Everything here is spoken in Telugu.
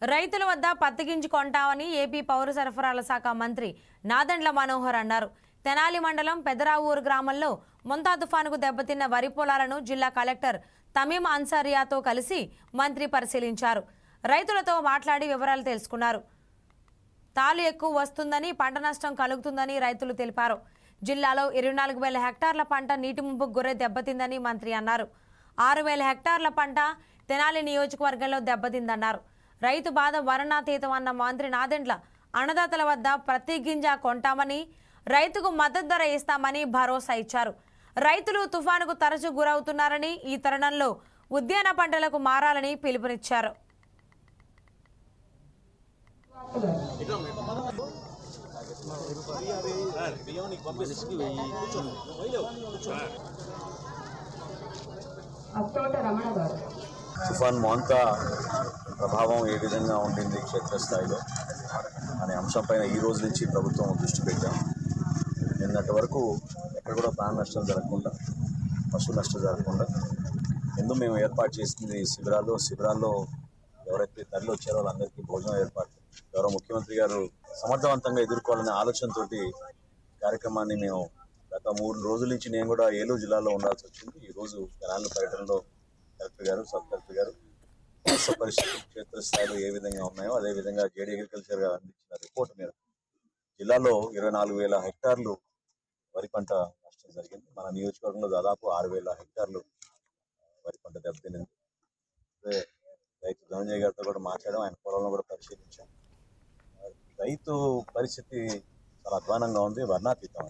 రైతుల వద్ద పత్తి గింజ కొంటామని ఏపీ పౌర సరఫరాల శాఖ మంత్రి నాదెండ్ల మనోహర్ అన్నారు. తెనాలి మండలం పెదరావూరు గ్రామంలో మొంతా తుఫానుకు దెబ్బతిన్న వరి పొలాలను జిల్లా కలెక్టర్ తమీం అన్సారియాతో కలిసి మంత్రి పరిశీలించారు. రైతులతో మాట్లాడి వివరాలు తెలుసుకున్నారు. తాలు ఎక్కువ వస్తుందని, పంట నష్టం కలుగుతుందని రైతులు తెలిపారు. జిల్లాలో 24,000 హెక్టార్ల పంట నీటి ముంపుకు గురై దెబ్బతిందని మంత్రి అన్నారు. 6,000 హెక్టార్ల పంట తెనాలి నియోజకవర్గంలో దెబ్బతిందన్నారు. రైతు బాధ వర్ణనాతీతం అన్న మంత్రి నాదెండ్ల అన్నదాతల వద్ద ప్రతి గింజ కొంటామని, రైతుకు మద్దతు ధర ఇస్తామని భరోసా ఇచ్చారు. రైతులు తుఫానుకు తరచూ గురవుతున్నారని, ఈ తరుణంలో ఉద్యాన పంటలకు మారాలని పిలుపునిచ్చారు. తుఫాన్ మోంతా ప్రభావం ఏ విధంగా ఉండింది క్షేత్రస్థాయిలో అనే అంశంపైన ఈ రోజు నుంచి ప్రభుత్వం దృష్టి పెట్టాం. నిన్నటి వరకు ఎక్కడ కూడా ప్రాణ నష్టం జరగకుండా, పశు నష్టం జరగకుండా ఎందుకు మేము ఏర్పాటు చేసింది శిబిరాల్లో ఎవరైతే తరలి వచ్చారో వాళ్ళందరికీ భోజనం ఏర్పాటు గౌరవ ముఖ్యమంత్రి గారు సమర్థవంతంగా ఎదుర్కోవాలనే ఆలోచనతోటి కార్యక్రమాన్ని మేము గత 3 రోజుల నుంచి నేను కూడా ఏలూరు జిల్లాలో ఉండాల్సి వచ్చింది. ఈరోజు తెనాలి పర్యటనలో కలెక్టర్ గారు, సబ్ కలెక్టర్ గారు పరిస్థితులు క్షేత్రస్థాయిలో ఏ విధంగా ఉన్నాయో అదేవిధంగా జేడీ అగ్రికల్చర్ గారు అందించిన రిపోర్ట్ మీద జిల్లాలో 24,000 హెక్టార్లు వరి పంట నష్టం జరిగింది. మన నియోజకవర్గంలో దాదాపు 6,000 హెక్టార్లు వరి పంట దెబ్బతినింది. రైతు ధనంజయ్ గారితో కూడా మాట్లాడాం, ఆయన పొలంలో కూడా పరిశీలించాం. రైతు పరిస్థితి చాలా అధ్వానంగా ఉంది, వర్ణాతీతం.